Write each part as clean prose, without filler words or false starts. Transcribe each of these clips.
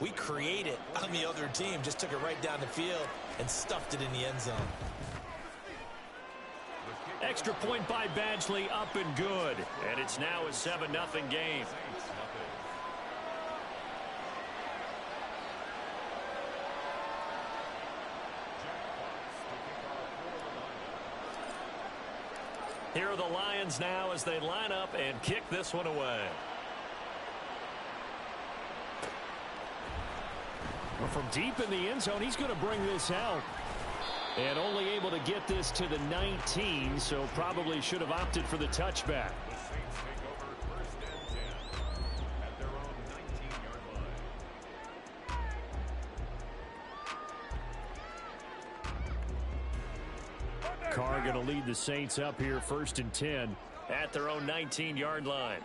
We created on the other team, just took it right down the field and stuffed it in the end zone. Extra point by Badgley, up and good. And it's now a 7-0 game. Here are the Lions now as they line up and kick this one away. Well, from deep in the end zone, he's going to bring this out. And only able to get this to the 19, so probably should have opted for the touchback. Carr going to lead the Saints up here 1st and 10 at their own 19-yard line.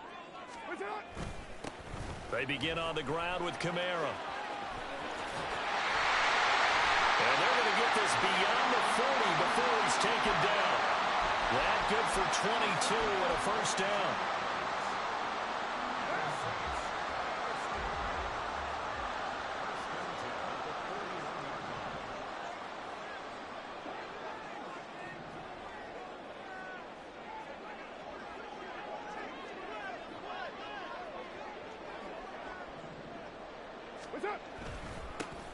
They begin on the ground with Kamara. And they're going to get this beyond the 40 before he's taken down. That good for 22 and a first down.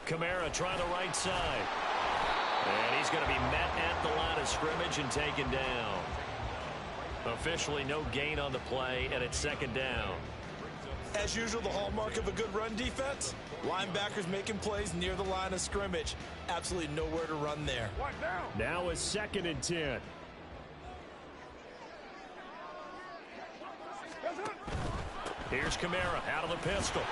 Kamara trying the right side. And he's going to be met at the line of scrimmage and taken down. Officially no gain on the play, and it's 2nd down. As usual, the hallmark of a good run defense, linebackers making plays near the line of scrimmage. Absolutely nowhere to run there. Now a 2nd and 10. Here's Kamara out of the pistol.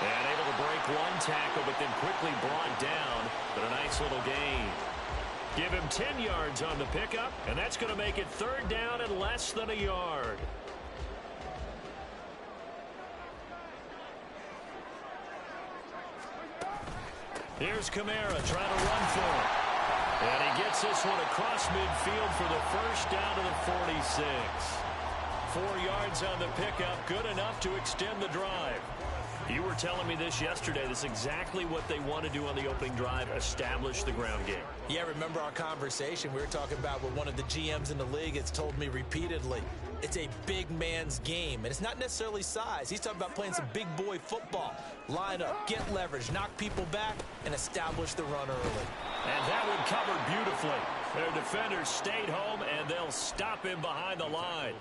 And able to break one tackle, but then quickly brought down. But a nice little gain. Give him 10 yards on the pickup, and that's going to make it 3rd down and less than a yard. Here's Kamara trying to run for it. And he gets this one across midfield for the first down to the 46. 4 yards on the pickup, good enough to extend the drive. You were telling me this yesterday. This is exactly what they want to do on the opening drive, establish the ground game. Yeah, remember our conversation. We were talking about what one of the GMs in the league has told me repeatedly. It's a big man's game, and it's not necessarily size. He's talking about playing some big boy football. Line up, get leverage, knock people back, and establish the run early. And that one covered beautifully. Their defenders stayed home, and they'll stop him behind the line.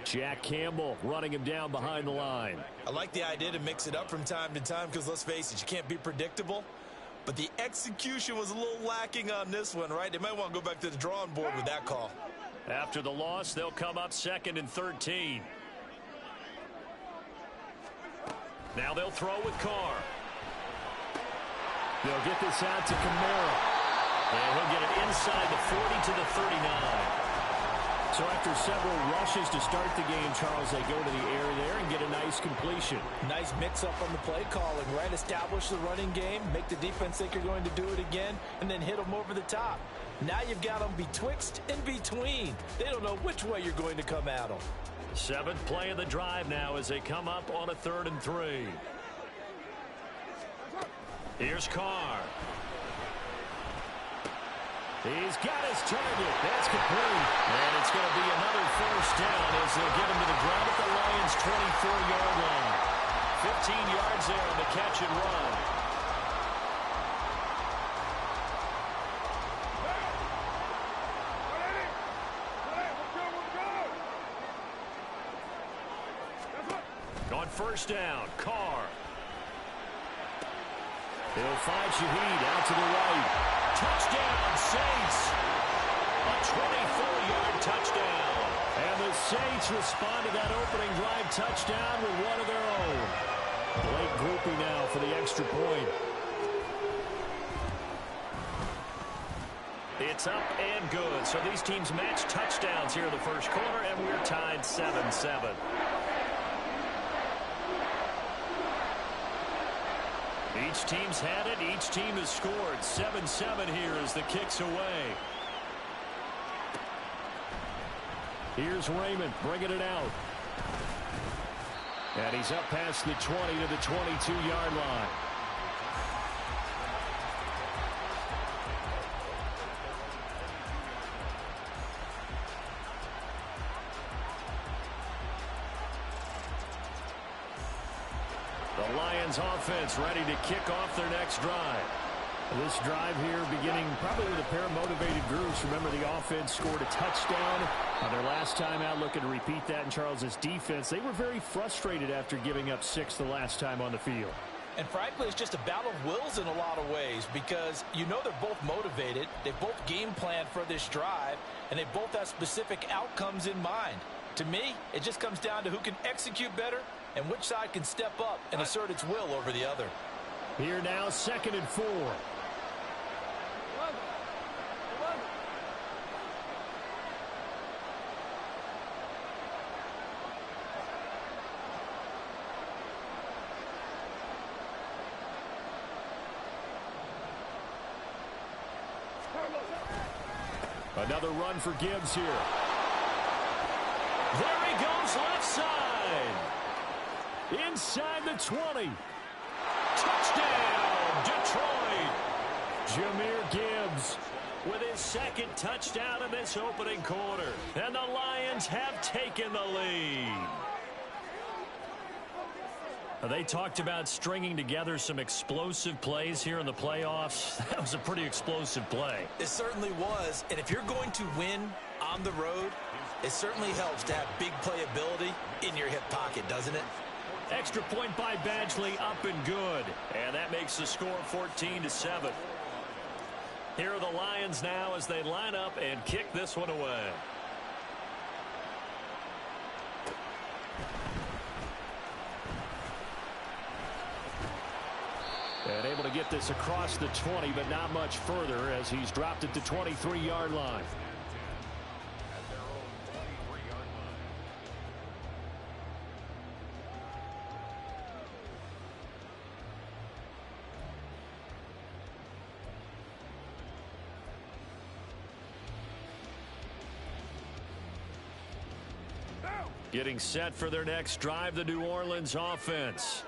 Jack Campbell running him down behind the line. I like the idea to mix it up from time to time because, let's face it, you can't be predictable. But the execution was a little lacking on this one, right? They might want to go back to the drawing board with that call. After the loss, they'll come up 2nd and 13. Now they'll throw with Carr. They'll get this out to Kamara. And he'll get it inside the 40 to the 39. So after several rushes to start the game, Charles, they go to the air there and get a nice completion. Nice mix-up on the play calling, right? Establish the running game, make the defense think you're going to do it again, and then hit them over the top. Now you've got them betwixt and between. They don't know which way you're going to come at them. 7th play of the drive now as they come up on a 3rd and 3. Here's Carr. He's got his target. That's complete. And it's going to be another first down as they'll get him to the ground at the Lions' 24-yard line. 15 yards there on the catch and run. On first down, Carr. He'll find Shaheed out to the right. Touchdown, Saints. A 24-yard touchdown. And the Saints respond to that opening drive touchdown with one of their own. Late groupie now for the extra point. It's up and good. So these teams match touchdowns here in the first quarter, and we're tied 7-7. Each team's had it. Each team has scored. 7-7 here as the kick's away. Here's Raymond bringing it out. And he's up past the 20 to the 22-yard line. The Lions offense ready to kick off their next drive. This drive here beginning probably with a pair of motivated groups. Remember, the offense scored a touchdown on their last time out, looking to repeat that in Charles's defense. They were very frustrated after giving up 6 the last time on the field. And frankly, it's just a battle of wills in a lot of ways because you know they're both motivated. They both game planned for this drive, and they both have specific outcomes in mind. To me, it just comes down to who can execute better and which side can step up and assert its will over the other. Here now, 2nd and 4. Another run for Gibbs here. There he goes, left side. Inside the 20. Touchdown, Detroit. Jahmyr Gibbs with his 2nd touchdown in this opening quarter. And the Lions have taken the lead. They talked about stringing together some explosive plays here in the playoffs. That was a pretty explosive play. It certainly was. And if you're going to win on the road, it certainly helps to have big playability in your hip pocket, doesn't it? Extra point by Badgley, up and good. And that makes the score 14-7. Here are the Lions now as they line up and kick this one away. And able to get this across the 20, but not much further as he's dropped it to 23-yard line. Getting set for their next drive, the New Orleans offense.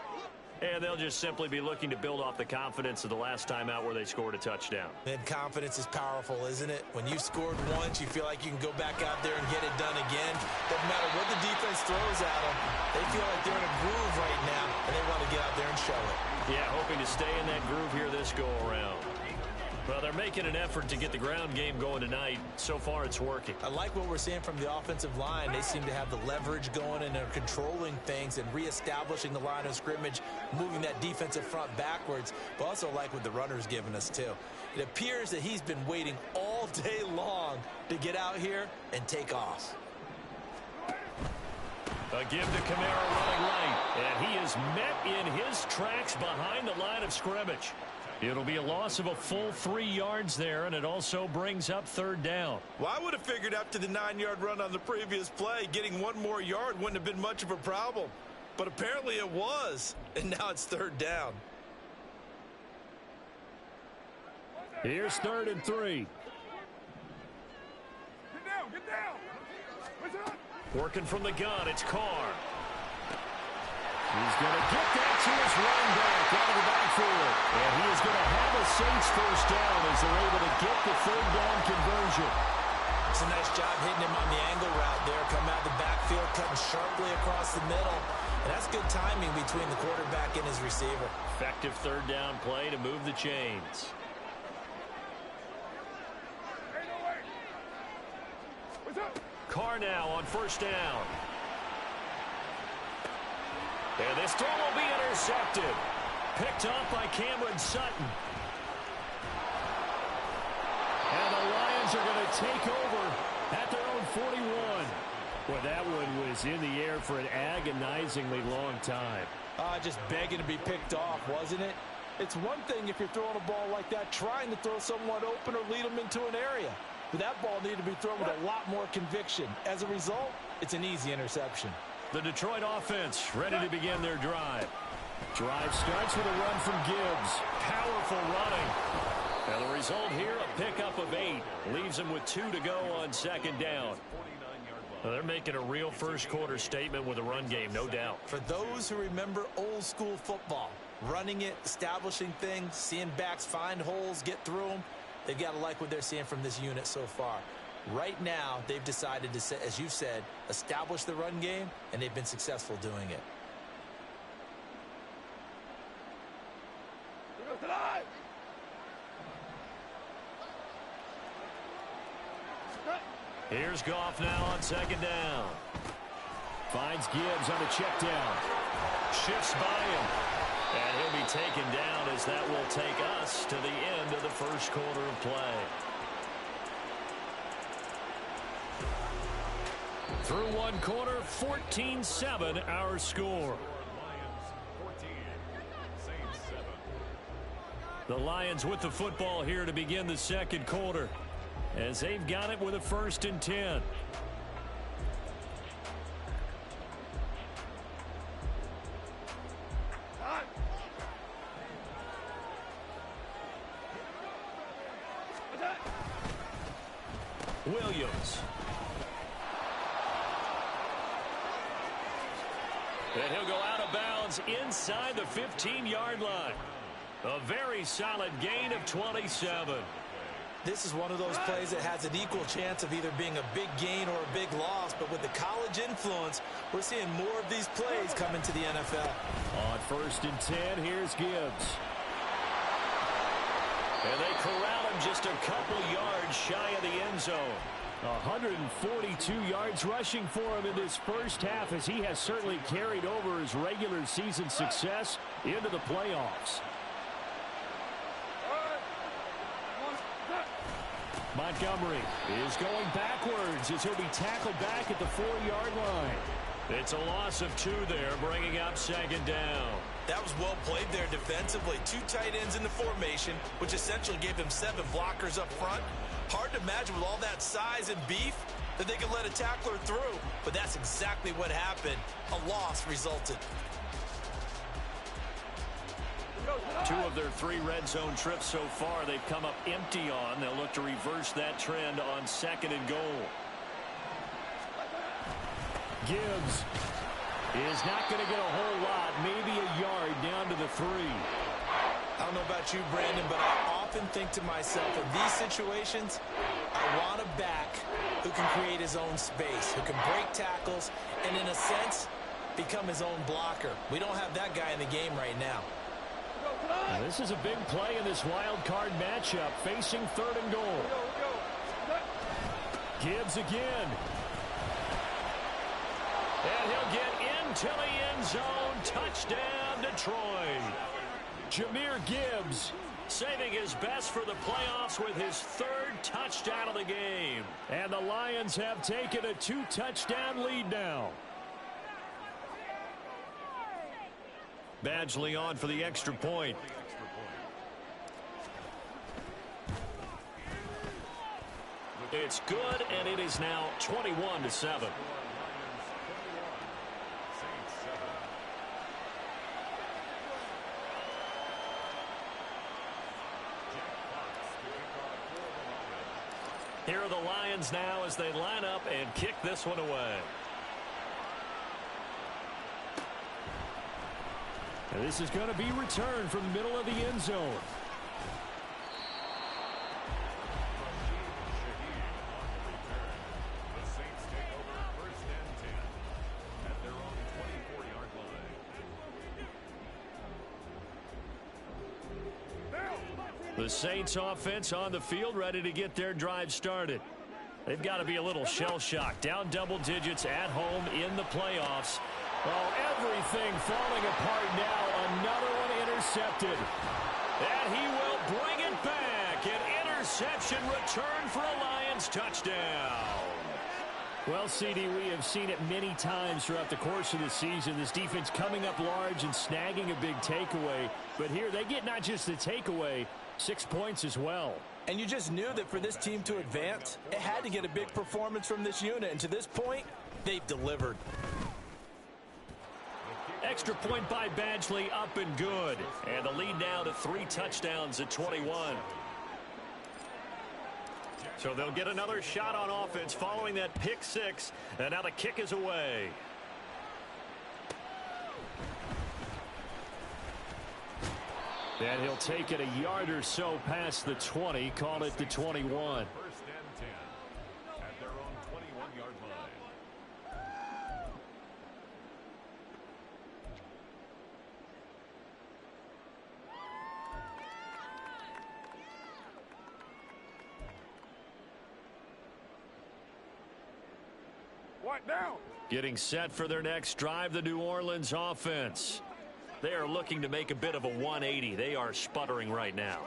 And they'll just simply be looking to build off the confidence of the last time out where they scored a touchdown. And confidence is powerful, isn't it? When you've scored once, you feel like you can go back out there and get it done again. Doesn't matter what the defense throws at them. They feel like they're in a groove right now, and they want to get out there and show it. Yeah, hoping to stay in that groove here this go-around. Well, they're making an effort to get the ground game going tonight. So far, it's working. I like what we're seeing from the offensive line. They seem to have the leverage going, and they're controlling things and reestablishing the line of scrimmage, moving that defensive front backwards. But also like what the runner's giving us, too. It appears that he's been waiting all day long to get out here and take off. A give to Kamara running right, and he is met in his tracks behind the line of scrimmage. It'll be a loss of a full 3 yards there, and it also brings up 3rd down. Well, I would have figured after the 9-yard run on the previous play, getting 1 more yard wouldn't have been much of a problem. But apparently it was, and now it's 3rd down. Here's 3rd and 3. Get down, get down. What's up? Working from the gun, it's Carr. He's going to get that to his running back out of the backfield. And he is going to have a Saints 1st down as they're able to get the 3rd down conversion. It's a nice job hitting him on the angle route there. Coming out of the backfield, cutting sharply across the middle. And that's good timing between the quarterback and his receiver. Effective 3rd down play to move the chains. Hey, no way. What's up? Carr now on 1st down. And this throw will be intercepted. Picked off by Cameron Sutton. And the Lions are going to take over at their own 41. Well, that one was in the air for an agonizingly long time. Just begging to be picked off, wasn't it? It's one thing if you're throwing a ball like that, trying to throw someone open or lead them into an area. But that ball needed to be thrown with a lot more conviction. As a result, it's an easy interception. The Detroit offense ready to begin their drive. Drive starts with a run from Gibbs. Powerful running. And the result here, a pickup of 8. Leaves him with 2 to go on 2nd down. Well, they're making a real first-quarter statement with a run game, no doubt. For those who remember old-school football, running it, establishing things, seeing backs find holes, get through them, they've got to like what they're seeing from this unit so far. Right now, they've decided to, as you've said, establish the run game, and they've been successful doing it. Here's Goff now on second down. Finds Gibbs on the check down. Shifts by him. And he'll be taken down as that will take us to the end of the first quarter of play. Through one quarter, 14-7 our score. The Lions with the football here to begin the second quarter, as they've got it with a 1st and 10. Williams. And he'll go out of bounds inside the 15-yard line. A very solid gain of 27. This is one of those plays that has an equal chance of either being a big gain or a big loss, but with the college influence, we're seeing more of these plays come into the NFL. On 1st and 10, here's Gibbs. And they corral him just a couple yards shy of the end zone. 142 yards rushing for him in this first half, as he has certainly carried over his regular season success into the playoffs. Montgomery is going backwards as he'll be tackled back at the 4-yard line. It's a loss of 2 there, bringing up second down. That was well played there defensively. 2 tight ends in the formation, which essentially gave them 7 blockers up front. Hard to imagine with all that size and beef that they could let a tackler through, but that's exactly what happened. A loss resulted. 2 of their 3 red zone trips so far they've come up empty on. They'll look to reverse that trend on 2nd and goal. Gibbs is not going to get a whole lot, maybe a yard down to the 3. I don't know about you, Brandon, but I often think to myself, in these situations, I want a back who can create his own space, who can break tackles, and in a sense, become his own blocker. We don't have that guy in the game right now. Now, this is a big play in this wild card matchup, facing 3rd and goal. Gibbs again. And he'll get into the end zone. Touchdown, Detroit. Jahmyr Gibbs saving his best for the playoffs with his 3rd touchdown of the game. And the Lions have taken a 2-touchdown lead now. Badgley on for the extra point. It's good, and it is now 21-7. Here are the Lions now as they line up and kick this one away. And this is going to be returned from the middle of the end zone. The Saints offense on the field, ready to get their drive started. They've got to be a little shell-shocked. Down double digits at home in the playoffs. Oh, everything falling apart now. Another one intercepted. And he will bring it back. An interception return for a Lions touchdown. Well, CD, we have seen it many times throughout the course of the season. This defense coming up large and snagging a big takeaway. But here they get not just the takeaway, 6 points as well. And you just knew that for this team to advance, it had to get a big performance from this unit. And to this point, they've delivered. Extra point by Badgley, up and good. And the lead now to 3 touchdowns at 21. So they'll get another shot on offense following that pick six, and now the kick is away. And he'll take it a yard or so past the 20, call it the 21. First and 10 at their own 21-yard line. What now? Getting set for their next drive, the New Orleans offense. They are looking to make a bit of a 180. They are sputtering right now.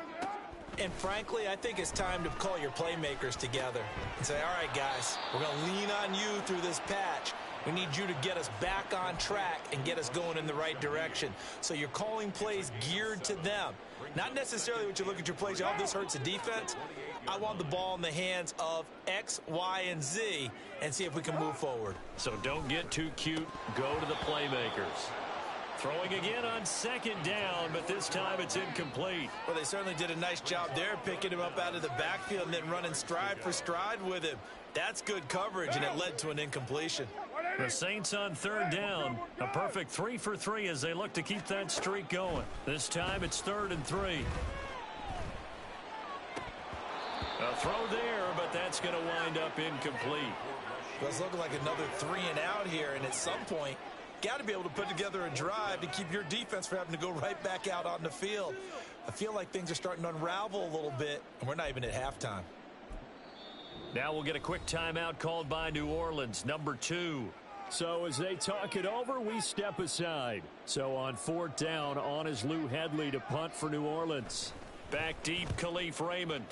And frankly, I think it's time to call your playmakers together and say, all right, guys, we're going to lean on you through this patch. We need you to get us back on track and get us going in the right direction. So you're calling plays geared to them. Not necessarily what you look at your plays, oh, this hurts the defense. I want the ball in the hands of X, Y, and Z and see if we can move forward. So don't get too cute. Go to the playmakers. Throwing again on second down, but this time it's incomplete. Well, they certainly did a nice job there, picking him up out of the backfield and then running stride for stride with him. That's good coverage, and it led to an incompletion. The Saints on third down. A perfect 3 for 3 as they look to keep that streak going. This time it's 3rd and 3. A throw there, but that's going to wind up incomplete. Well, it's looking like another 3 and out here, and at some point, got to be able to put together a drive to keep your defense from having to go right back out on the field. I feel like things are starting to unravel a little bit, and we're not even at halftime. Now we'll get a quick timeout called by New Orleans, number 2. So as they talk it over, we step aside. So on 4th down, on is Lou Hedley to punt for New Orleans. Back deep, Khalif Raymond.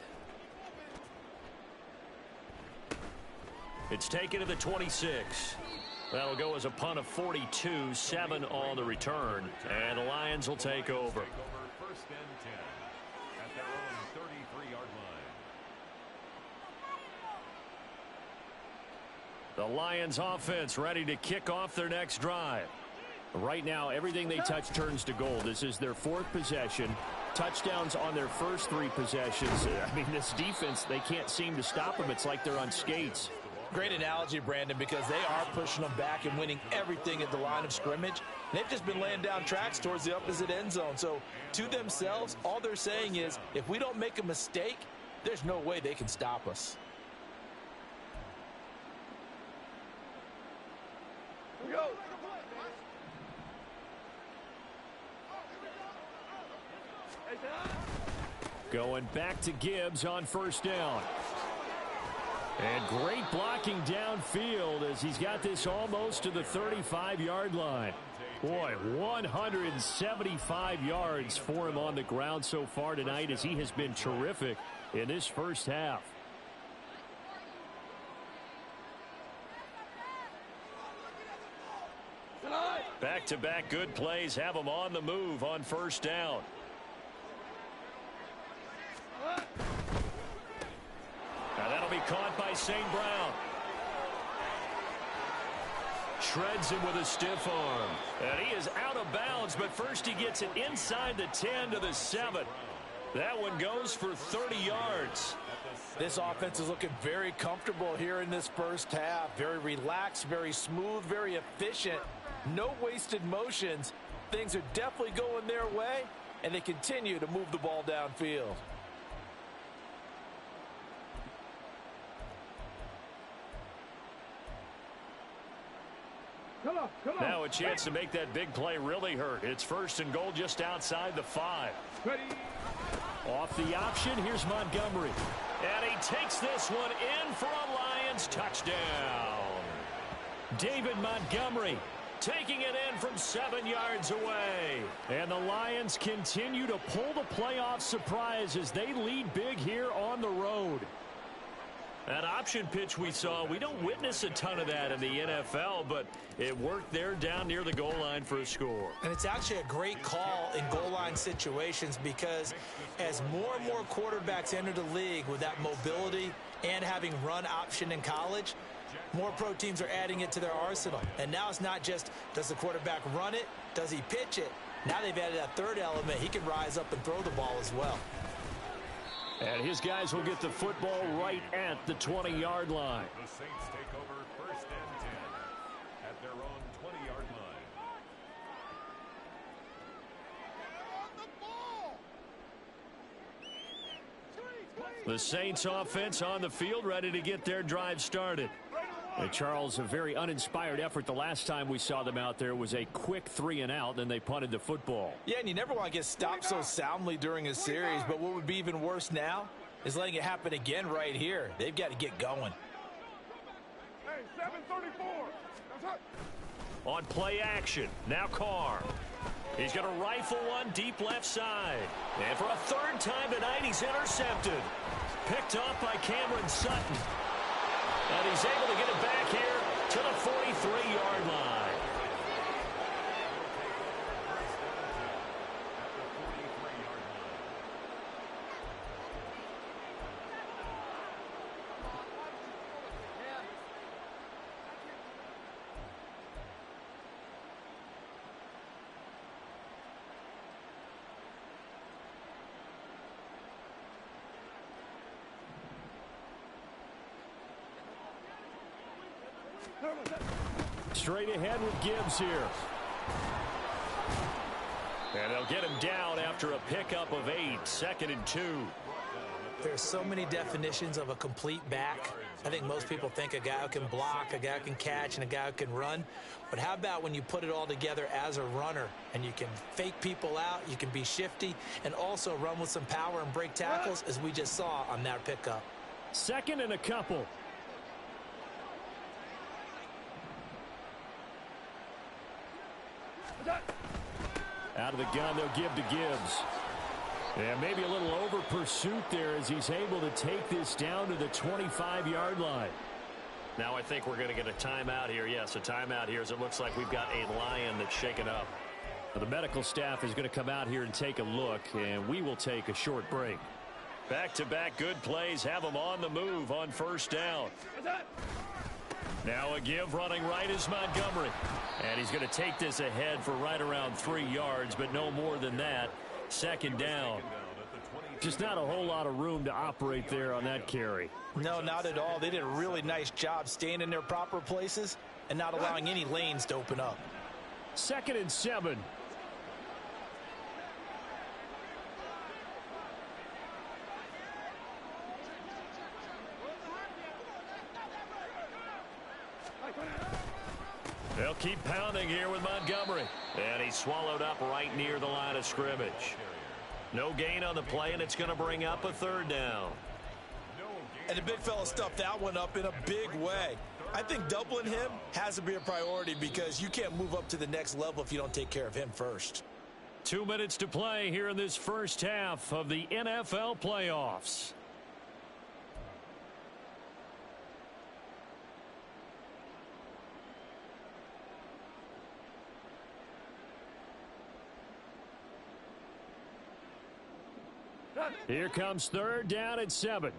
It's taken to the 26. That'll go as a punt of 42, 7 on the return. And the Lions will take over. First and 10 at their own 33-yard line. The Lions offense ready to kick off their next drive. Right now, everything they touch turns to gold. This is their 4th possession. Touchdowns on their first 3 possessions. I mean, this defense, they can't seem to stop them. It's like they're on skates. Great analogy, Brandon, because they are pushing them back and winning everything at the line of scrimmage. They've just been laying down tracks towards the opposite end zone. So to themselves, all they're saying is, if we don't make a mistake, there's no way they can stop us. Here we go. Going back to Gibbs on 1st down. And great blocking downfield as he's got this almost to the 35-yard line. Boy, 175 yards for him on the ground so far tonight as he has been terrific in this first half. Back-to-back good plays have him on the move on 1st down. Now that'll be caught by St. Brown. Shreds him with a stiff arm. And he is out of bounds, but first he gets it inside the 10 to the 7. That one goes for 30 yards. This offense is looking very comfortable here in this first half. Very relaxed, very smooth, very efficient. No wasted motions. Things are definitely going their way, and they continue to move the ball downfield. Come on. Now a chance to make that big play really hurt. It's 1st and goal just outside the 5. Ready. Off the option, here's Montgomery. And he takes this one in for a Lions touchdown. David Montgomery taking it in from 7 yards away. And the Lions continue to pull the playoff surprise as they lead big here on the road. That option pitch we saw, we don't witness a ton of that in the NFL, but it worked there down near the goal line for a score. And it's actually a great call in goal line situations because as more and more quarterbacks enter the league with that mobility and having run option in college, more pro teams are adding it to their arsenal. And now it's not just, does the quarterback run it? Does he pitch it? Now they've added that third element. He can rise up and throw the ball as well. And his guys will get the football right at the 20-yard line. The Saints take over 1st and 10 at their own 20-yard line. The Saints offense on the field, ready to get their drive started. Charles, a very uninspired effort the last time we saw them out there was a quick 3-and-out, then they punted the football. Yeah, and you never want to get stopped so soundly during a series, but what would be even worse now is letting it happen again right here. They've got to get going. Hey, 734. On play action, now Carr. He's going to rifle one deep left side. And for a third time tonight, he's intercepted. Picked off by Cameron Sutton. And he's able to get it back here to the 43-yard line. Straight ahead with Gibbs here. And they'll get him down after a pickup of 8, 2nd and 2. There's so many definitions of a complete back. I think most people think a guy who can block, a guy who can catch, and a guy who can run. But how about when you put it all together as a runner and you can fake people out, you can be shifty, and also run with some power and break tackles, as we just saw on that pickup. 2nd and a couple. Out of the gun, they'll give to Gibbs. And maybe a little over pursuit there as he's able to take this down to the 25-yard line. Now I think we're going to get a timeout here. Yes, a timeout here as it looks like we've got a lion that's shaken up. Now, the medical staff is going to come out here and take a look, and we will take a short break. Back-to-back good plays have them on the move on 1st down. Now a give running right is Montgomery. And he's going to take this ahead for right around 3 yards, but no more than that. 2nd down. Just not a whole lot of room to operate there on that carry. No, not at all. They did a really nice job staying in their proper places and not allowing any lanes to open up. 2nd and 7. They'll keep pounding here with Montgomery. And he's swallowed up right near the line of scrimmage. No gain on the play, and it's going to bring up a 3rd down. And the big fella stuffed that one up in a big way. I think doubling him has to be a priority because you can't move up to the next level if you don't take care of him first. 2 minutes to play here in this first half of the NFL playoffs. Here comes 3rd down and 7.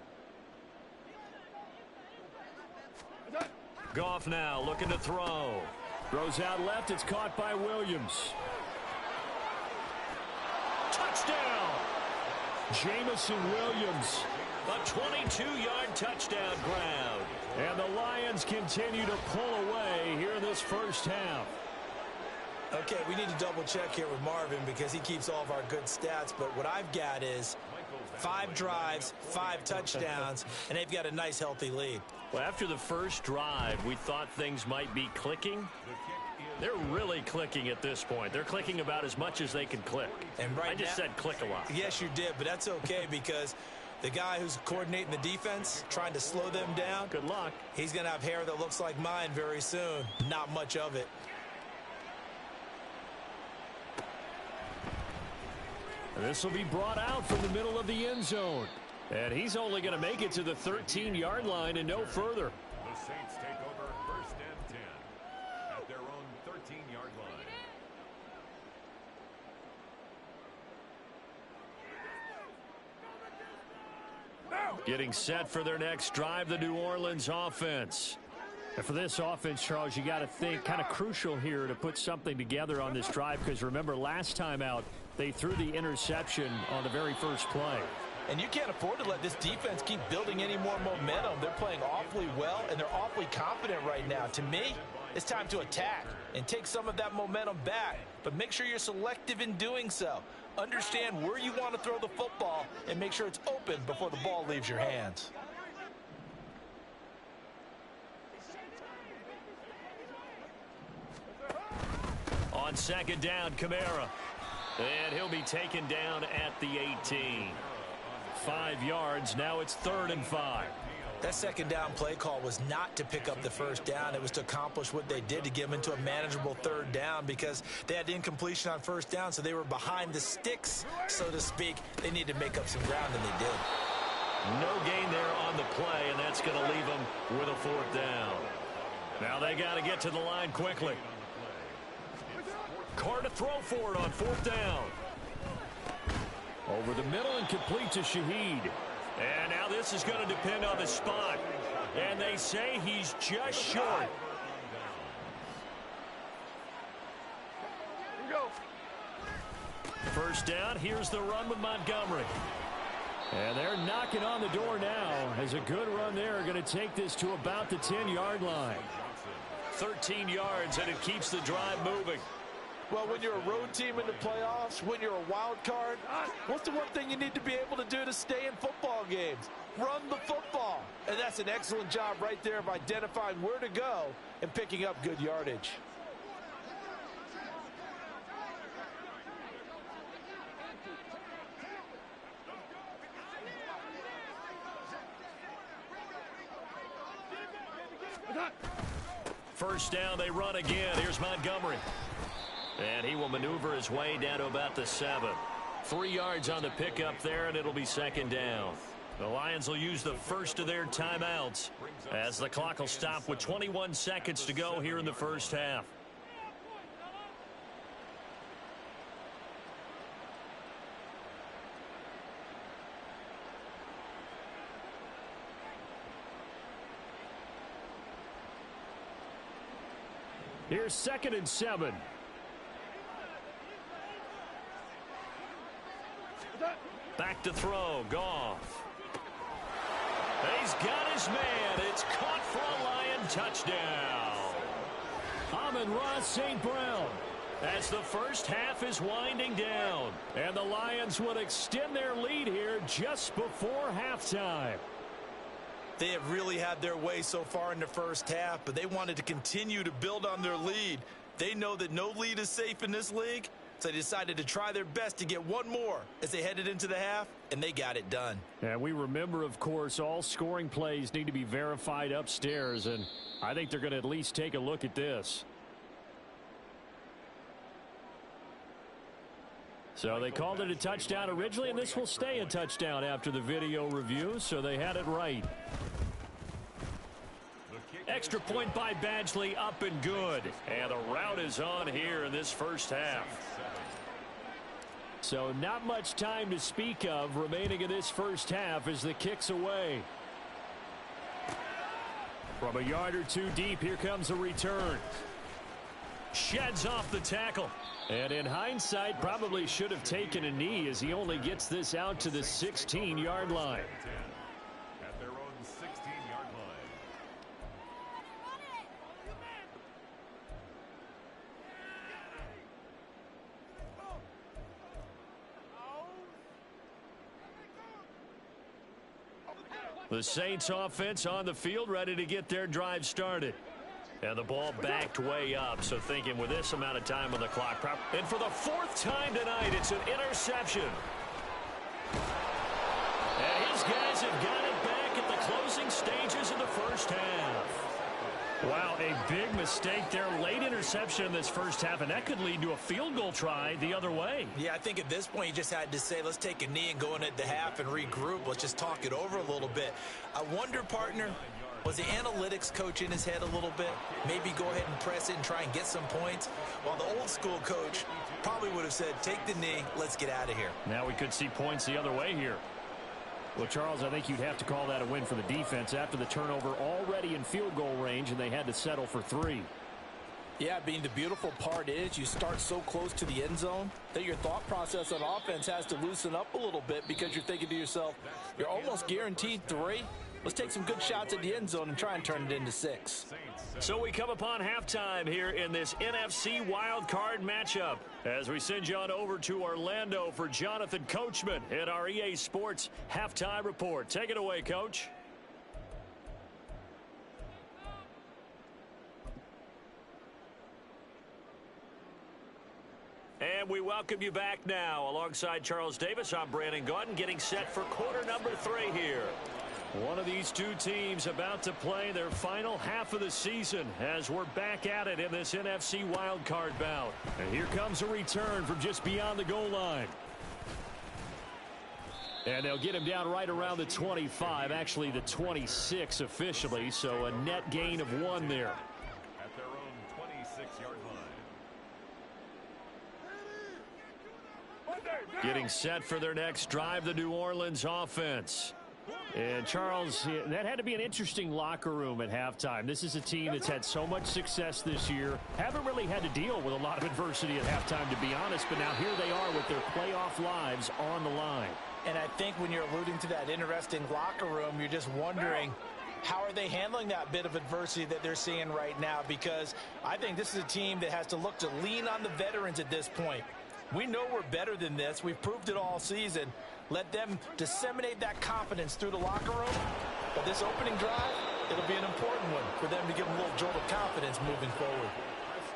Goff now looking to throw. Throws out left. It's caught by Williams. Touchdown! Jamison Williams. A 22-yard touchdown grab. And the Lions continue to pull away here in this first half. Okay, we need to double check here with Marvin because he keeps all of our good stats. But what I've got is 5 drives, 5 touchdowns, and they've got a nice, healthy lead. Well, after the first drive, we thought things might be clicking. They're really clicking at this point. They're clicking about as much as they can click. And right I just said click a lot. Yes, you did, but that's okay because the guy who's coordinating the defense, trying to slow them down. Good luck. He's going to have hair that looks like mine very soon. Not much of it. This will be brought out from the middle of the end zone. And he's only going to make it to the 13-yard line and no further. The Saints take over 1st and 10 at their own 13-yard line. Getting set for their next drive, the New Orleans offense. And for this offense, Charles, you got to think kind of crucial here to put something together on this drive because remember last time out, they threw the interception on the very first play. And you can't afford to let this defense keep building any more momentum. They're playing awfully well, and they're awfully confident right now. To me, it's time to attack and take some of that momentum back. But make sure you're selective in doing so. Understand where you want to throw the football and make sure it's open before the ball leaves your hands. On second down, Kamara. And he'll be taken down at the 18. 5 yards. Now it's 3rd and 5. That second down play call was not to pick up the first down. It was to accomplish what they did to get them into a manageable 3rd down because they had incompletion on first down, so they were behind the sticks, so to speak. They needed to make up some ground, and they did. No gain there on the play, and that's going to leave them with a 4th down. Now they got to get to the line quickly. Carr to throw for it on 4th down. Over the middle and complete to Shaheed. And now this is going to depend on the spot. And they say he's just short. First down, here's the run with Montgomery. And they're knocking on the door now as a good run there. Going to take this to about the 10-yard line. 13 yards, and it keeps the drive moving. Well, when you're a road team in the playoffs, when you're a wild card, what's the one thing you need to be able to do to stay in football games? Run the football. And that's an excellent job right there of identifying where to go and picking up good yardage. First down, they run again. Here's Montgomery. And he will maneuver his way down to about the 7. 3 yards on the pickup there, and it'll be second down. The Lions will use the first of their timeouts as the clock will stop with 21 seconds to go here in the first half. Here's 2nd and 7. Back to throw. Goff. He's got his man. It's caught for a Lion touchdown. Amon-Ra St. Brown. As the first half is winding down. And the Lions will extend their lead here just before halftime. They have really had their way so far in the first half, but they wanted to continue to build on their lead. They know that no lead is safe in this league, so they decided to try their best to get one more as they headed into the half, and they got it done. And we remember, of course, all scoring plays need to be verified upstairs, and I think they're going to at least take a look at this. So they called it a touchdown originally, and this will stay a touchdown after the video review, so they had it right. Extra point by Badgley, up and good. And the route is on here in this first half. So not much time to speak of remaining in this first half as the kick's away. From a yard or two deep, here comes a return. Sheds off the tackle. And in hindsight, probably should have taken a knee as he only gets this out to the 16-yard line. At their own 16-yard line. The Saints offense on the field, ready to get their drive started. And the ball backed way up, so thinking with this amount of time on the clock. And for the 4th time tonight, it's an interception. And his guys have got it back at the closing stages of the first half. Wow, a big mistake there. Late interception in this first half, and that could lead to a field goal try the other way. Yeah, I think at this point you just had to say, let's take a knee and go in at the half and regroup. Let's just talk it over a little bit. I wonder, partner, was the analytics coach in his head a little bit? Maybe go ahead and press it and try and get some points? While the old school coach probably would have said, take the knee, let's get out of here. Now we could see points the other way here. Well, Charles, I think you'd have to call that a win for the defense after the turnover already in field goal range, and they had to settle for 3. Yeah, the beautiful part is you start so close to the end zone that your thought process on offense has to loosen up a little bit because you're thinking to yourself, you're almost guaranteed 3. Let's take some good shots at the end zone and try and turn it into 6. So we come upon halftime here in this NFC wildcard matchup as we send you on over to Orlando for Jonathan Coachman at our EA Sports Halftime Report. Take it away, Coach. And we welcome you back now. Alongside Charles Davis, I'm Brandon Gaudin, getting set for quarter number 3 here. One of these two teams about to play their final half of the season as we're back at it in this NFC wildcard bout. And here comes a return from just beyond the goal line. And they'll get him down right around the 25, actually the 26 officially, so a net gain of 1 there. At their own 26-yard line. Getting set for their next drive, the New Orleans offense. And, Charles, that had to be an interesting locker room at halftime. This is a team that's had so much success this year. Haven't really had to deal with a lot of adversity at halftime, to be honest. But now here they are with their playoff lives on the line. And I think when you're alluding to that interesting locker room, you're just wondering, how are they handling that bit of adversity that they're seeing right now? Because I think this is a team that has to look to lean on the veterans at this point. We know we're better than this. We've proved it all season. Let them disseminate that confidence through the locker room. But this opening drive, it'll be an important one for them to give them a little jolt of confidence moving forward.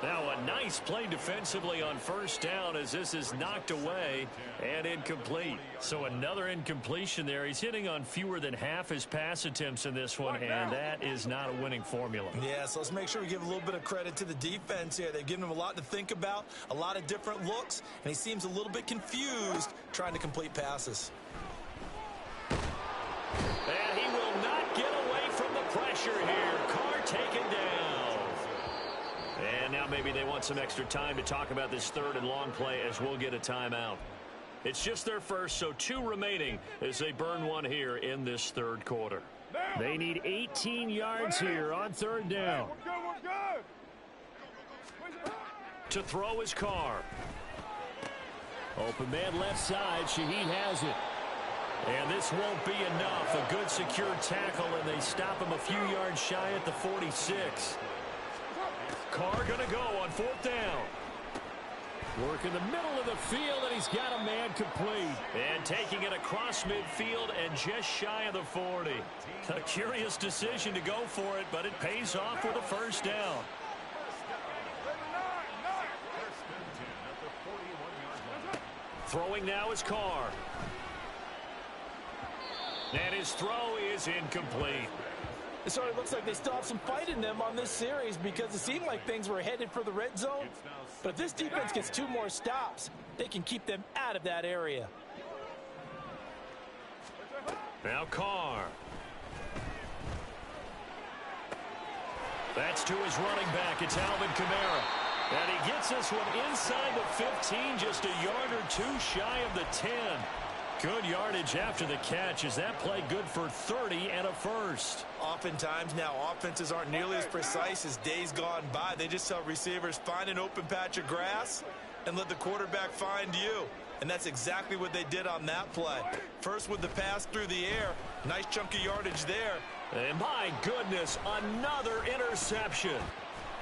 Now a nice play defensively on first down as this is knocked away and incomplete. So another incompletion there. He's hitting on fewer than half his pass attempts in this one, and that is not a winning formula. Yeah, so let's make sure we give a little bit of credit to the defense here. They've given him a lot to think about, a lot of different looks, and he seems a little bit confused trying to complete passes. And he will not get away from the pressure here. Carr taken down. And now maybe they want some extra time to talk about this third and long play as we'll get a timeout. It's just their first, so 2 remaining as they burn 1 here in this third quarter. They need 18 yards here on third down. To throw is Carr. Open man left side. Shaheed has it. And this won't be enough. A good secure tackle, and they stop him a few yards shy at the 46. Carr going to go on 4th down. Work in the middle of the field, and he's got a man complete. And taking it across midfield and just shy of the 40. A curious decision to go for it, but it pays off with a first down. Throwing now is Carr. And his throw is incomplete. It sort of looks like they still have some fight in them on this series because it seemed like things were headed for the red zone. But if this defense gets 2 more stops, they can keep them out of that area. Now Carr. That's to his running back. It's Alvin Kamara. And he gets this one inside the 15, just a yard or 2 shy of the 10. Good yardage after the catch. Is that play good for 30 and a first? Oftentimes now offenses aren't nearly as precise as days gone by. They just tell receivers, find an open patch of grass and let the quarterback find you. And that's exactly what they did on that play. First with the pass through the air. Nice chunk of yardage there. And my goodness, another interception.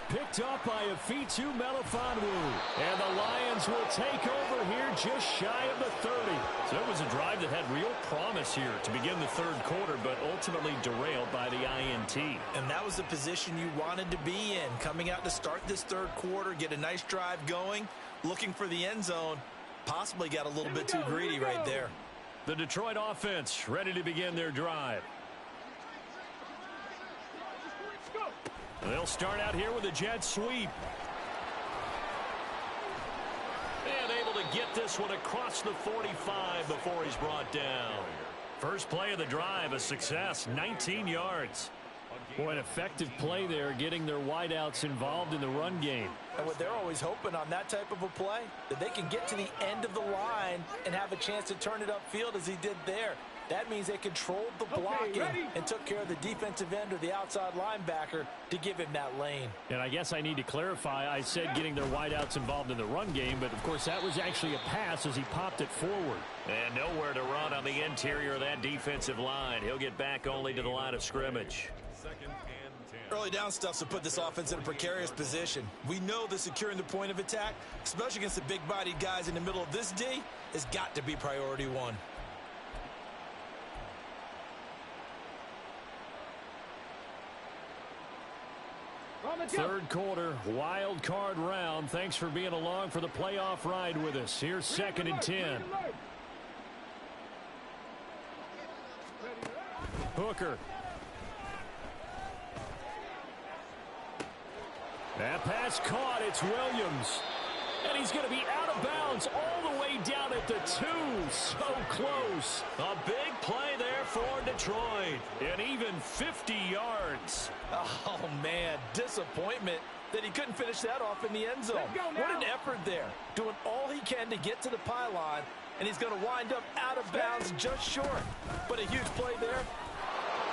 Picked up by Afitu Melifonwu. And the Lions will take over here just shy of the 30. So it was a drive that had real promise here to begin the third quarter, but ultimately derailed by the INT. And that was the position you wanted to be in. Coming out to start this third quarter, get a nice drive going, looking for the end zone. Possibly got a little bit too greedy right there. The Detroit offense ready to begin their drive. They'll start out here with a jet sweep. And able to get this one across the 45 before he's brought down. First play of the drive, a success, 19 yards. Boy, an effective play there, getting their wideouts involved in the run game. And what they're always hoping on that type of a play, that they can get to the end of the line and have a chance to turn it upfield as he did there. That means they controlled the blocking and took care of the defensive end or the outside linebacker to give him that lane. And I guess I need to clarify, I said getting their wideouts involved in the run game, but of course that was actually a pass as he popped it forward. And nowhere to run on the interior of that defensive line. He'll get back only to the line of scrimmage. Second and 10. Early down stuff to put this offense in a precarious position. We know that securing the point of attack, especially against the big-bodied guys in the middle of this D, has got to be priority one. Third quarter, wild card round. Thanks for being along for the playoff ride with us. Here's second and 10. Hooker. That pass caught. It's Williams. And he's going to be out of bounds all the way down at the 2. So close. A big play there for Detroit. And even 50 yards. Oh, man, disappointment that he couldn't finish that off in the end zone. What an effort there. Doing all he can to get to the pylon, and he's going to wind up out of bounds just short. But a huge play there.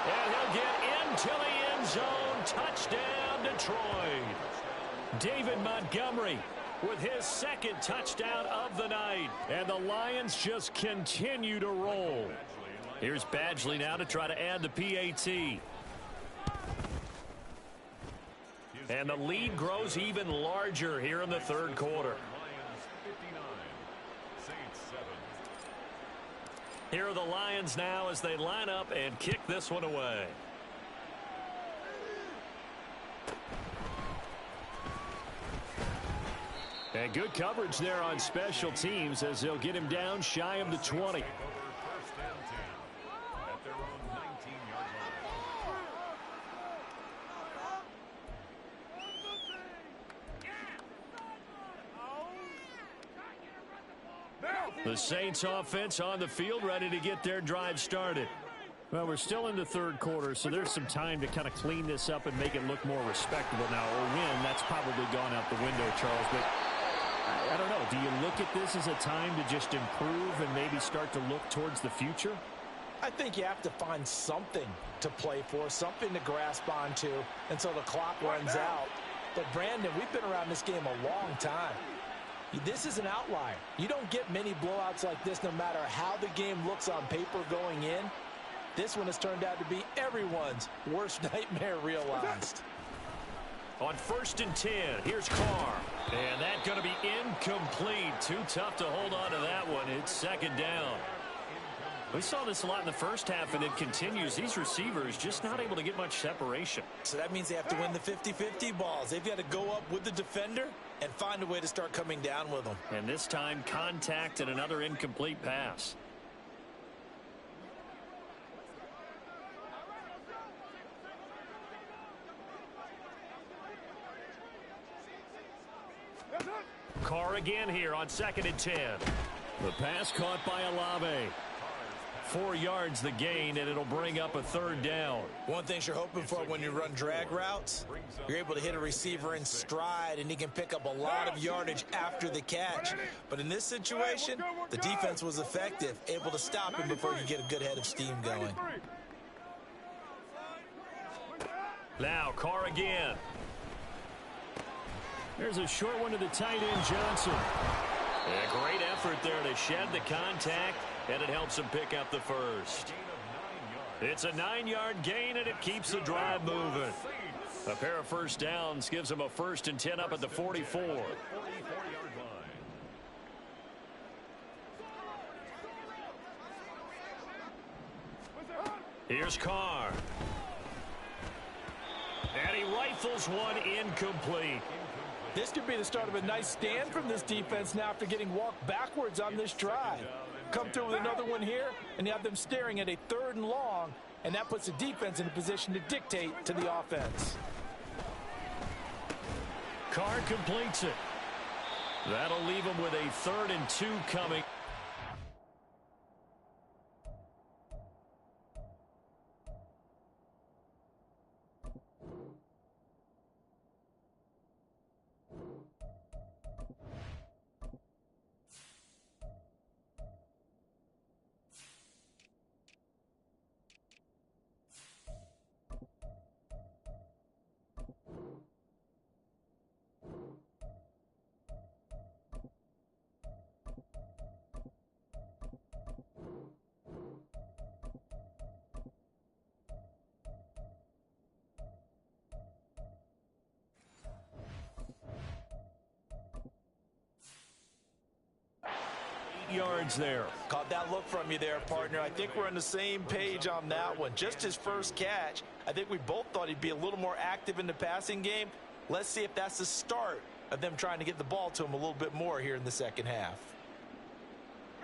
And he'll get into the end zone. Touchdown, Detroit. David Montgomery with his second touchdown of the night. And the Lions just continue to roll. Here's Badgley now to try to add the PAT. And the lead grows even larger here in the third quarter. Here are the Lions now as they line up and kick this one away. And good coverage there on special teams as they'll get him down shy of the 20. The Saints offense on the field ready to get their drive started. Well, we're still in the third quarter, so there's some time to kind of clean this up and make it look more respectable. Now, a win, that's probably gone out the window, Charles, but I don't know. Do you look at this as a time to just improve and maybe start to look towards the future? I think you have to find something to play for, something to grasp onto until the clock runs out. But, Brandon, we've been around this game a long time. This is an outlier. You don't get many blowouts like this no matter how the game looks on paper going in. This one has turned out to be everyone's worst nightmare realized. On 1st and 10, here's Carr. And that's going to be incomplete. Too tough to hold on to that one. It's second down. We saw this a lot in the first half, and it continues. These receivers just not able to get much separation. So that means they have to win the 50-50 balls. They've got to go up with the defender and find a way to start coming down with them. And this time, contact and another incomplete pass. Carr again here on 2nd and 10. The pass caught by Olave. 4 yards the gain, and it'll bring up a third down. One thing you're hoping for when you run drag routes, you're able to hit a receiver in stride, and he can pick up a lot of yardage after the catch. But in this situation, the defense was effective, able to stop him before you get a good head of steam going. Now, Carr again. There's a short one to the tight end, Johnson. A great effort there to shed the contact, and it helps him pick up the first. It's a 9-yard gain, and it keeps the drive moving. A pair of first downs gives him a 1st and 10 up at the 44. Here's Carr. And he rifles one incomplete. This could be the start of a nice stand from this defense now after getting walked backwards on this drive. Come through with another one here, and you have them staring at a 3rd and long, and that puts the defense in a position to dictate to the offense. Carr completes it. That'll leave him with a 3rd and 2 coming. yards there. Caught that look from you there, partner. I think we're on the same page on that one. Just his first catch. I think we both thought he'd be a little more active in the passing game. Let's see if that's the start of them trying to get the ball to him a little bit more here in the second half.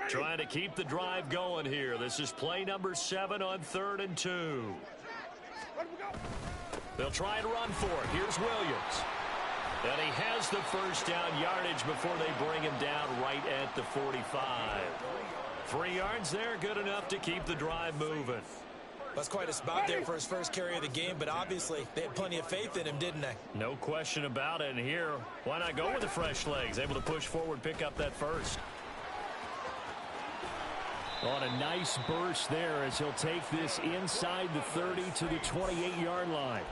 Trying to keep the drive going here. This is play number 7 on 3rd and 2. They'll try and run for it. Here's Williams. And he has the first down yardage before they bring him down right at the 45. 3 yards there, good enough to keep the drive moving. That's quite a spot there for his first carry of the game, but obviously they had plenty of faith in him, didn't they? No question about it. And here, why not go with the fresh legs? Able to push forward, pick up that first. On a nice burst there as he'll take this inside the 30 to the 28-yard line.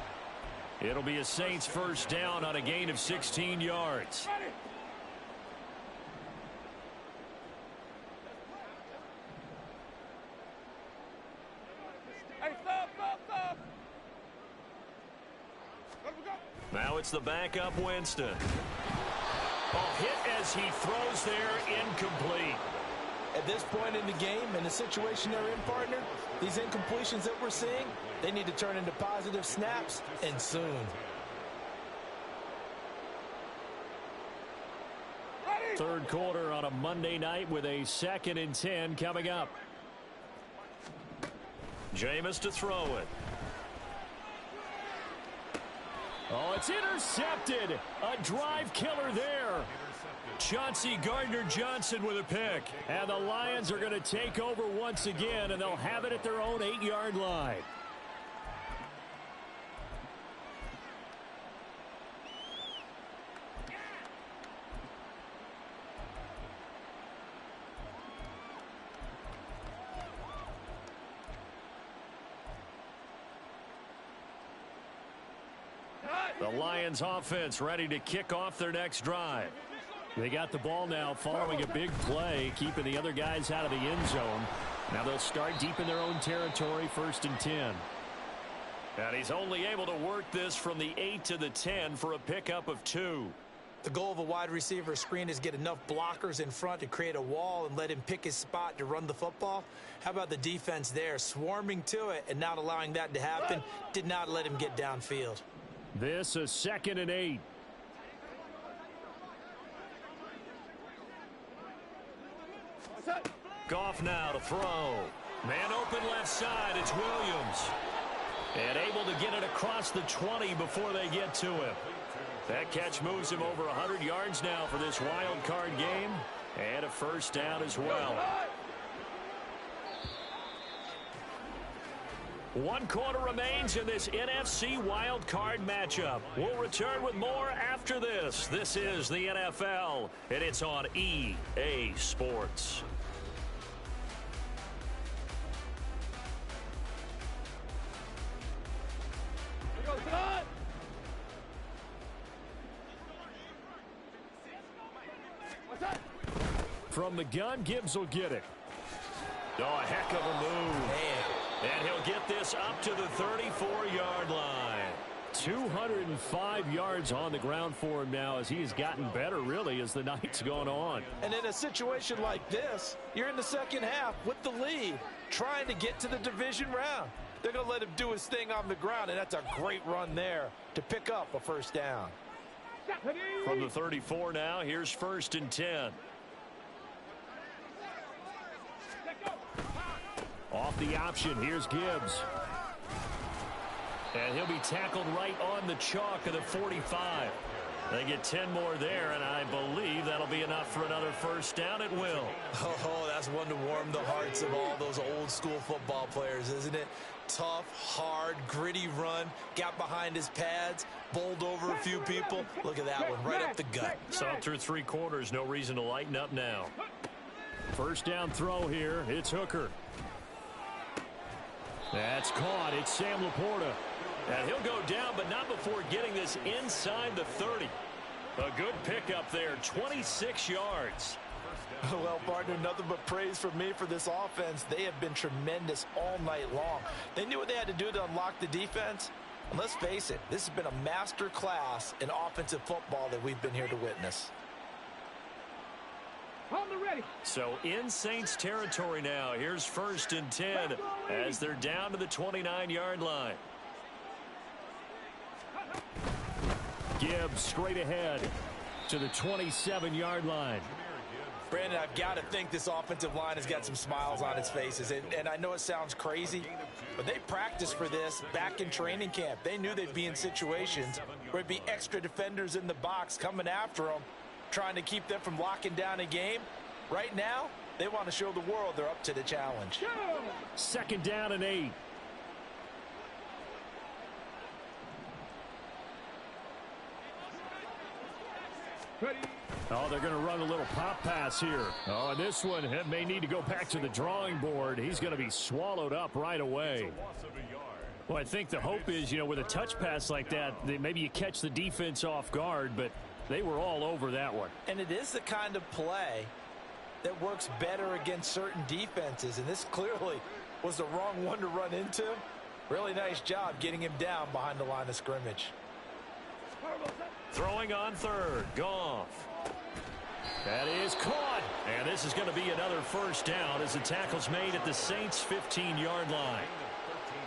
It'll be a Saints first down on a gain of 16 yards. Now it's the backup Winston. Oh, hit as he throws there, incomplete. At this point in the game, in the situation they're in, partner, these incompletions that we're seeing, they need to turn into positive snaps, and soon. Third quarter on a Monday night with a 2nd and 10 coming up. Jameis to throw it. Oh, it's intercepted. A drive killer there. Chauncey Gardner-Johnson with a pick. And the Lions are going to take over once again, and they'll have it at their own 8-yard line. The Lions offense ready to kick off their next drive. They got the ball now following a big play, keeping the other guys out of the end zone. Now they'll start deep in their own territory, 1st and 10. And he's only able to work this from the 8 to the 10 for a pickup of 2. The goal of a wide receiver screen is get enough blockers in front to create a wall and let him pick his spot to run the football. How about the defense there, swarming to it and not allowing that to happen? Did not let him get downfield. This is 2nd and 8. Goff now to throw. Man open left side. It's Williams. And able to get it across the 20 before they get to him. That catch moves him over 100 yards now for this wild card game. And a first down as well. 1 quarter remains in this NFC wild card matchup. We'll return with more after this. This is the NFL, and it's on EA Sports. From the gun, Gibbs will get it. Oh, a heck of a move. Man. And he'll get this up to the 34-yard line. 205 yards on the ground for him now as he has gotten better, really, as the night's gone on. And in a situation like this, you're in the second half with the lead, trying to get to the division round. They're going to let him do his thing on the ground, and that's a great run there to pick up a first down. From the 34 now, here's 1st and 10. Off the option, here's Gibbs. And he'll be tackled right on the chalk of the 45. They get 10 more there, and I believe that'll be enough for another first down at will. Oh, that's one to warm the hearts of all those old school football players, isn't it? Tough, hard, gritty run, got behind his pads, bowled over a few people. Look at that one, right up the gut. Saw through 3 quarters, no reason to lighten up now. First down throw here, it's Hooker. That's caught, it's Sam Laporta. And he'll go down, but not before getting this inside the 30. A good pickup there, 26 yards. Well, partner, nothing but praise from me for this offense. They have been tremendous all night long. They knew what they had to do to unlock the defense. And let's face it, this has been a master class in offensive football that we've been here to witness. So in Saints territory now. Here's 1st and 10 as they're down to the 29-yard line. Gibbs straight ahead to the 27-yard line. Brandon, I've got to think this offensive line has got some smiles on its faces. And I know it sounds crazy, but they practiced for this back in training camp. They knew they'd be in situations where it'd be extra defenders in the box coming after them, trying to keep them from locking down a game. Right now, they want to show the world they're up to the challenge. 2nd down and 8. Oh, they're going to run a little pop pass here. Oh, and this one may need to go back to the drawing board. He's going to be swallowed up right away. Well, I think the hope is, with a touch pass like that, maybe you catch the defense off guard, but they were all over that one. And it is the kind of play that works better against certain defenses, and this clearly was the wrong one to run into. Really nice job getting him down behind the line of scrimmage. Throwing on 3rd, Goff. That is caught, and this is going to be another 1st down as the tackle's made at the Saints' 15-yard line.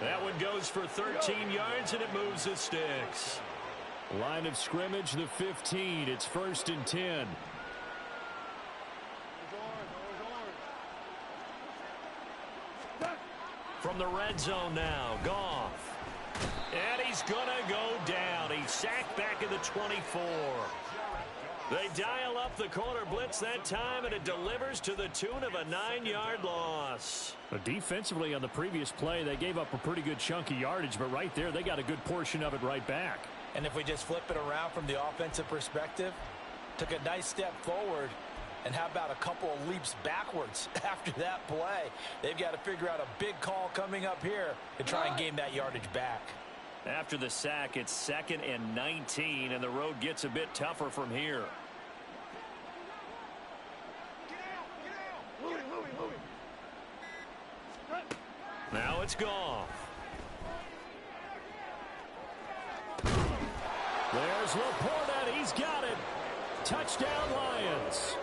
That one goes for 13 yards, and it moves the sticks. Line of scrimmage, the 15. It's 1st and 10. From the red zone now, Goff. And he's going to go down. He's sacked back at the 24. They dial up the corner blitz that time, and it delivers to the tune of a 9-yard loss. But defensively on the previous play, they gave up a pretty good chunk of yardage, but right there, they got a good portion of it right back. And if we just flip it around from the offensive perspective, took a nice step forward, and how about a couple of leaps backwards after that play? They've got to figure out a big call coming up here to try and gain that yardage back. After the sack, it's 2nd and 19, and the road gets a bit tougher from here. Now it's Goff. There's Laporta. He's got it. Touchdown, Lions.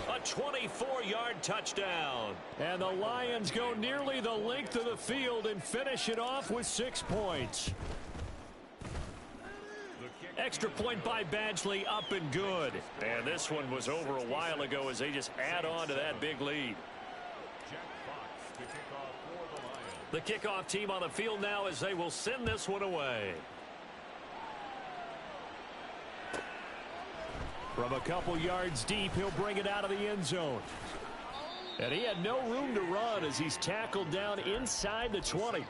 A 24-yard touchdown. And the Lions go nearly the length of the field and finish it off with 6 points. Extra point by Badgley, up and good. And this one was over a while ago as they just add on to that big lead. The kickoff team on the field now as they will send this one away. From a couple yards deep, he'll bring it out of the end zone. And he had no room to run as he's tackled down inside the 20.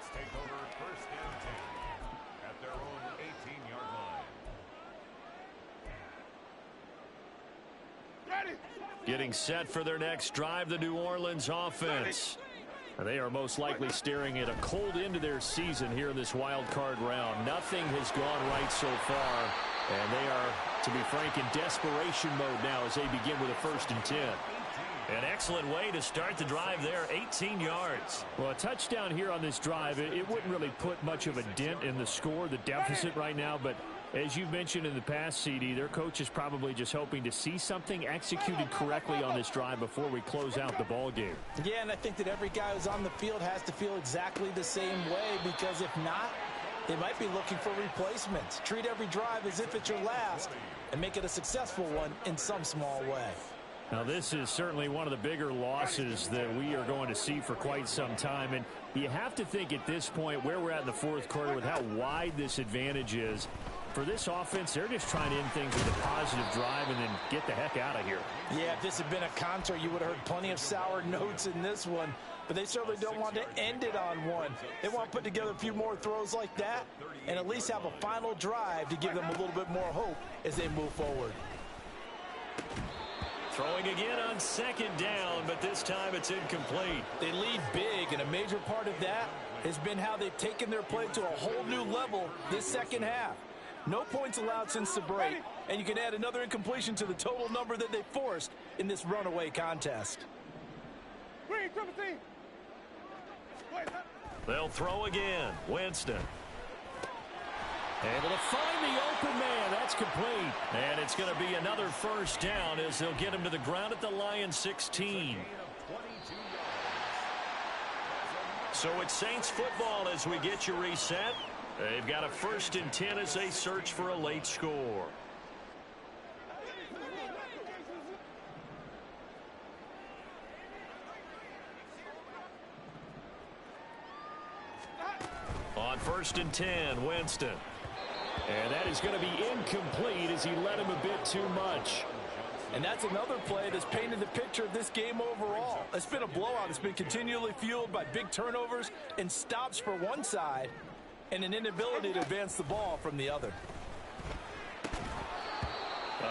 Getting set for their next drive, the New Orleans offense. They are most likely staring at a cold end to their season here in this wild card round. Nothing has gone right so far, and they are, to be frank, in desperation mode now as they begin with a 1st and 10. An excellent way to start the drive there, 18 yards. Well, a touchdown here on this drive, it wouldn't really put much of a dent in the score, the deficit right now, but as you mentioned in the past, CD, their coach is probably just hoping to see something executed correctly on this drive before we close out the ball game. Yeah, and I think that every guy who's on the field has to feel exactly the same way, because if not, they might be looking for replacements. Treat every drive as if it's your last and make it a successful one in some small way. Now, this is certainly one of the bigger losses that we are going to see for quite some time. And you have to think at this point where we're at in the 4th quarter with how wide this advantage is. For this offense, they're just trying to end things with a positive drive and then get the heck out of here. Yeah, if this had been a concert, you would have heard plenty of sour notes in this one. But they certainly don't want to end it on one. They want to put together a few more throws like that and at least have a final drive to give them a little bit more hope as they move forward. Throwing again on 2nd down, but this time it's incomplete. They lead big, and a major part of that has been how they've taken their play to a whole new level this second half. No points allowed since the break, and you can add another incompletion to the total number that they forced in this runaway contest. They'll throw again. Winston. Able to find the open man. That's complete. And it's going to be another first down as they'll get him to the ground at the Lions 16. So it's Saints football as we get you reset. They've got a 1st and 10 as they search for a late score. On 1st and 10, Winston. And that is going to be incomplete as he led him a bit too much. And that's another play that's painted the picture of this game overall. It's been a blowout. It's been continually fueled by big turnovers and stops for one side and an inability to advance the ball from the other.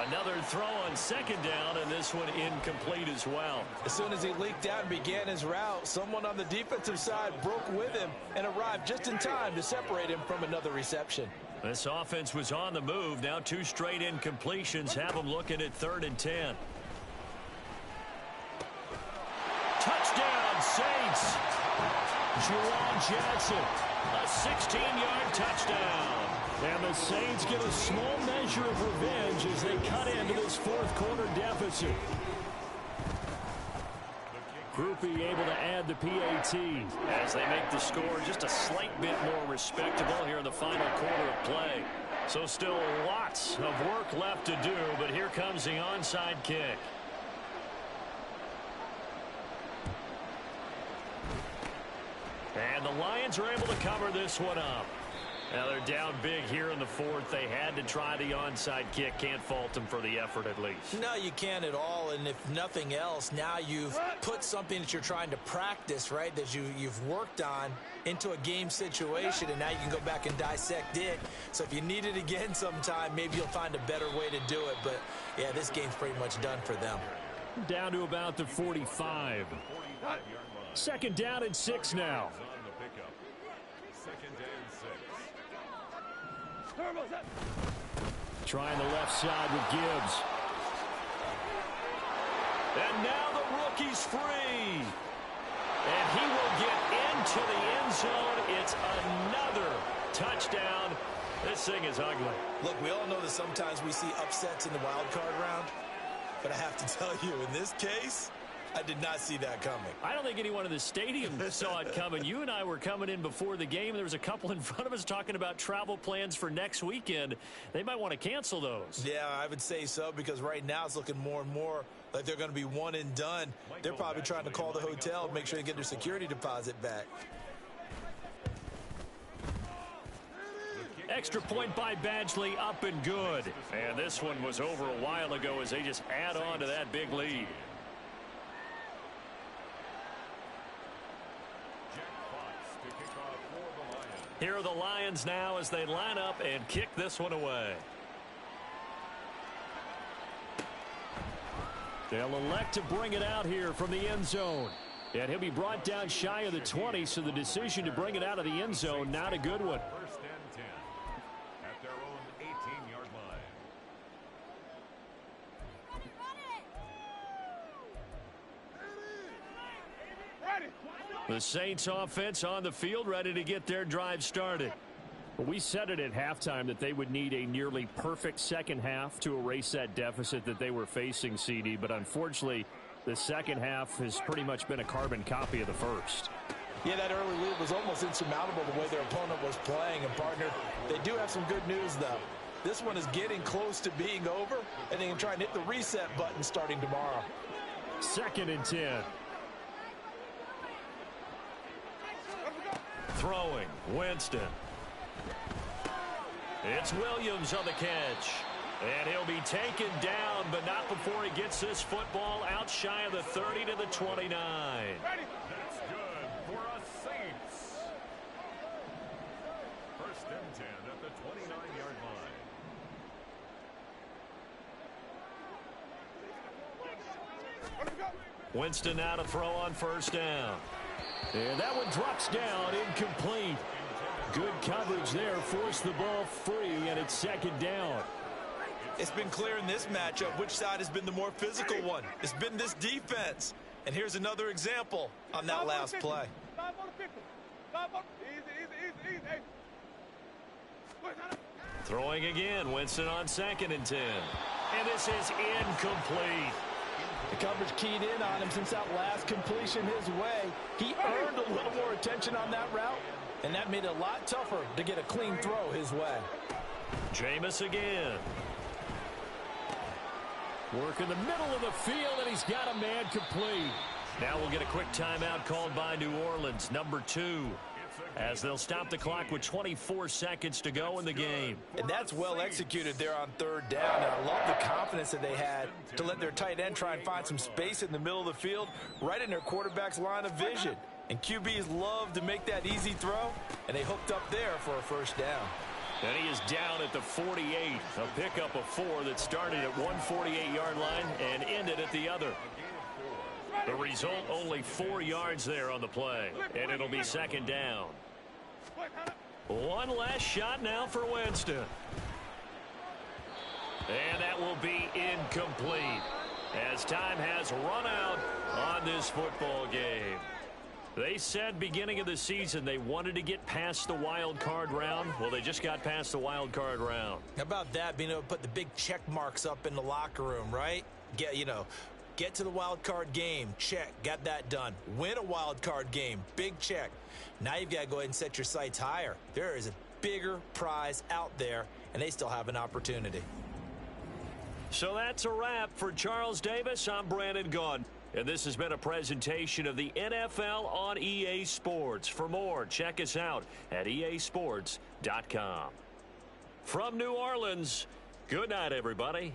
Another throw on 2nd down, and this one incomplete as well. As soon as he leaked out and began his route, someone on the defensive side broke with him and arrived just in time to separate him from another reception. This offense was on the move. Now 2 straight incompletions have them looking at 3rd and 10. Touchdown, Saints. Juwan Johnson, a 16-yard touchdown. And the Saints get a small measure of revenge as they cut into this 4th quarter deficit. Groupie able to add the PAT as they make the score just a slight bit more respectable here in the final quarter of play. So still lots of work left to do, but here comes the onside kick. And the Lions are able to cover this one up. Now they're down big here in the 4th. They had to try the onside kick. Can't fault them for the effort at least. No, you can't at all. And if nothing else, now you've put something that you're trying to practice, right, that you've worked on into a game situation, and now you can go back and dissect it. So if you need it again sometime, maybe you'll find a better way to do it. But, yeah, this game's pretty much done for them. Down to about the 45. 2nd down and 6 now. Trying the left side with Gibbs. And now the rookie's free. And he will get into the end zone. It's another touchdown. This thing is ugly. Look, we all know that sometimes we see upsets in the wild card round. But I have to tell you, in this case, I did not see that coming. I don't think anyone in the stadium saw it coming. You and I were coming in before the game. There was a couple in front of us talking about travel plans for next weekend. They might want to cancel those. Yeah, I would say so, because right now it's looking more and more like they're going to be one and done. They're probably trying to call the hotel and make sure they get their security deposit back. Extra point by Badgley, up and good. And this one was over a while ago as they just add on to that big lead. Here are the Lions now as they line up and kick this one away. They'll elect to bring it out here from the end zone. And he'll be brought down shy of the 20, so the decision to bring it out of the end zone, not a good one. 1st and 10 at their own 18-yard line. The Saints offense on the field, ready to get their drive started. We said it at halftime that they would need a nearly perfect second half to erase that deficit that they were facing, CD, but unfortunately the second half has pretty much been a carbon copy of the first. Yeah, that early lead was almost insurmountable the way their opponent was playing. And, partner, they do have some good news, though. This one is getting close to being over, and they can try and hit the reset button starting tomorrow. 2nd and 10. Throwing, Winston. It's Williams on the catch. And he'll be taken down, but not before he gets this football out shy of the 30 to the 29. That's good for us Saints. 1st and 10 at the 29-yard line. Winston now to throw on 1st down. And that one drops down, incomplete. Good coverage there, forced the ball free, and it's 2nd down. It's been clear in this matchup which side has been the more physical one. It's been this defense. And here's another example on that last play. Throwing again. Winston on 2nd and 10. And this is incomplete. The coverage keyed in on him since that last completion his way. He earned a little more attention on that route, and that made it a lot tougher to get a clean throw his way. Jameis again. Work in the middle of the field, and he's got a man complete. Now we'll get a quick timeout called by New Orleans, number 2, as they'll stop the clock with 24 seconds to go in the game. And that's well executed there on 3rd down. And I love the confidence that they had to let their tight end try and find some space in the middle of the field, right in their quarterback's line of vision. And QBs love to make that easy throw, and they hooked up there for a 1st down. And he is down at the 48. A pickup of 4 that started at one 48-yard line and ended at the other. The result, only 4 yards there on the play, and it'll be 2nd down. One last shot now for Winston. And that will be incomplete as time has run out on this football game. They said beginning of the season they wanted to get past the wild card round. Well, they just got past the wild card round. How about that, being able to put the big check marks up in the locker room, right? Get to the wild card game, check, got that done. Win a wild card game, big check. Now you've got to go ahead and set your sights higher. There is a bigger prize out there, and they still have an opportunity. So that's a wrap for Charles Davis. I'm Brandon Gaudin, and this has been a presentation of the NFL on EA Sports. For more, check us out at easports.com. From New Orleans, good night, everybody.